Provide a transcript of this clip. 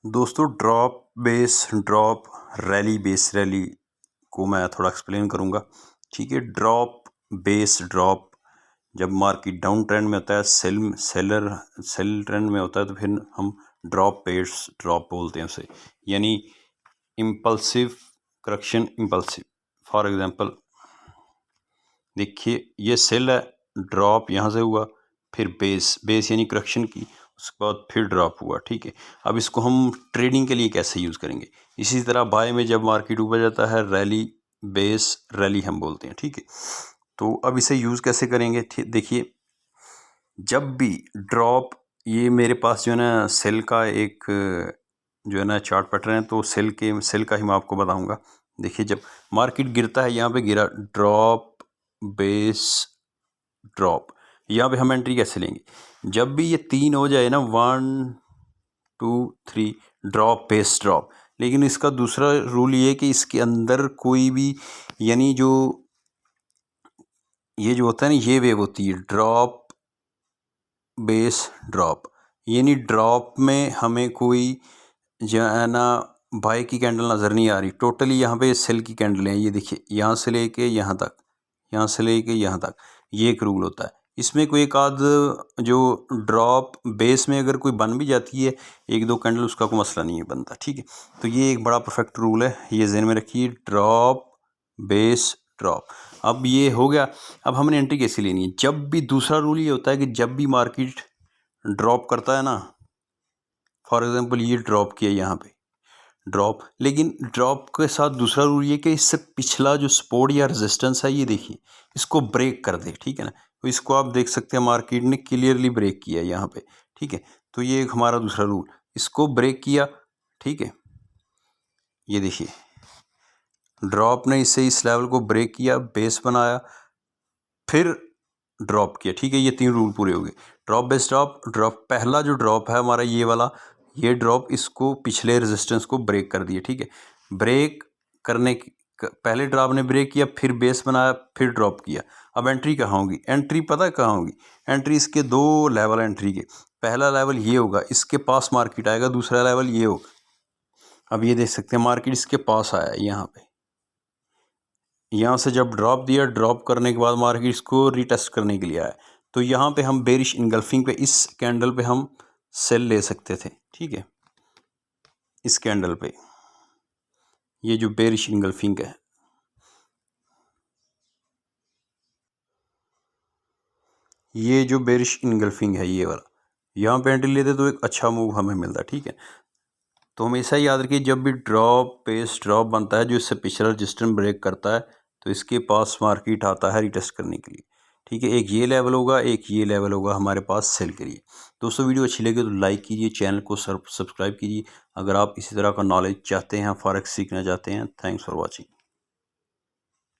दोस्तों drop rally base rally को मैं थोड़ा एक्सप्लेन करूंगा। ठीक है, ड्रॉप बेस ड्रॉप जब मार्केट डाउन ट्रेंड में होता है, सेल ट्रेंड में होता है, तो फिर हम ड्रॉप बेस ड्रॉप बोलते हैं उसे, यानी impulsive correction. Impulsive for example देखिए, ये सेल है, ड्रॉप यहाँ से हुआ, फिर बेस यानी करेक्शन की, उसके बाद फिर ड्रॉप हुआ। ठीक है, अब इसको हम ट्रेडिंग के लिए कैसे यूज़ करेंगे। इसी तरह बाय में जब मार्केट ऊपर जाता है, रैली बेस रैली हम बोलते हैं। ठीक है, तो अब इसे यूज़ कैसे करेंगे। देखिए, जब भी ड्रॉप, ये मेरे पास जो है ना सेल का एक जो है ना चार्ट पैटर्न है, तो सेल का ही मैं आपको बताऊंगा। देखिए, जब मार्केट गिरता है, यहाँ पे गिरा, ड्रॉप बेस ड्रॉप, यहाँ पे हम एंट्री कैसे लेंगे। जब भी ये 3 हो जाए ना, 1 2 3, ड्रॉप बेस ड्रॉप। लेकिन इसका दूसरा रूल ये है कि इसके अंदर कोई भी, यानी ये जो होता है ना, ये वेव होती है ड्रॉप बेस ड्रॉप, यानी ड्रॉप में हमें कोई जो है ना बाय की कैंडल नज़र नहीं आ रही। टोटली यहाँ पे सेल की कैंडल है। ये देखिए, यहाँ से लेके यहाँ तक, यहाँ से लेके यहाँ तक, ये एक रूल होता है। इसमें कोई एक आध जो ड्रॉप बेस में अगर कोई बन भी जाती है, एक दो कैंडल, उसका कोई मसला नहीं है बनता। ठीक है, तो ये एक बड़ा परफेक्ट रूल है, ये ज़हन में रखिए, ड्रॉप बेस ड्रॉप। अब ये हो गया। अब हमने एंट्री कैसे लेनी है। जब भी दूसरा रूल ये होता है कि जब भी मार्केट ड्रॉप करता है ना, फॉर एग्जांपल ये ड्रॉप किया यहाँ पे, ड्रॉप, लेकिन ड्रॉप के साथ दूसरा रूल ये कि इससे पिछला जो सपोर्ट या रेजिस्टेंस है, ये देखिए, इसको ब्रेक कर दे। ठीक है ना, तो इसको आप देख सकते हैं मार्केट ने क्लियरली ब्रेक किया है यहाँ पे। ठीक है, तो ये एक हमारा दूसरा रूल, इसको ब्रेक किया। ठीक है, ये देखिए, ड्रॉप ने इससे इस लेवल को ब्रेक किया, बेस बनाया, फिर ड्रॉप किया। ठीक है, ये 3 रूल पूरे हो गए। ड्रॉप बेस ड्रॉप, पहला जो ड्रॉप है हमारा ये वाला, ये ड्रॉप इसको पिछले रेजिस्टेंस को ब्रेक कर दिया। ठीक है, ब्रेक करने की, पहले ड्रॉप ने ब्रेक किया, फिर बेस बनाया, फिर ड्रॉप किया। अब एंट्री कहाँ होगी। एंट्री पता है कहाँ होगी। एंट्री इसके 2 लेवल एंट्री के। पहला लेवल ये होगा, इसके पास मार्केट आएगा। दूसरा लेवल ये होगा, अब ये देख सकते हैं मार्केट इसके पास आया है, यहाँ पे, यहाँ से जब ड्रॉप दिया, ड्रॉप करने के बाद मार्केट इसको रीटेस्ट करने के लिए आया, तो यहाँ पे हम बेरिश इनगल्फिंग पे, इस कैंडल पे हम सेल ले सकते थे। ठीक है, इस कैंडल पे, ये जो बेरिश इनगल्फिंग है, ये जो बेरिश इनगल्फिंग है, ये वाला, यहाँ पे एंट्री लेते तो एक अच्छा मूव हमें मिलता। ठीक है, तो हमेशा याद रखिए, जब भी ड्रॉप बेस ड्रॉप बनता है, जो इससे पिछला रजिस्टेंस ब्रेक करता है, तो इसके पास मार्केट आता है रीटेस्ट करने के लिए। ठीक है, एक ये लेवल होगा, एक ये लेवल होगा हमारे पास सेल के लिए। दोस्तों, वीडियो अच्छी लगे तो लाइक कीजिए, चैनल को सब्सक्राइब कीजिए अगर आप इसी तरह का नॉलेज चाहते हैं, फॉरेक्स सीखना चाहते हैं। Thanks for watching.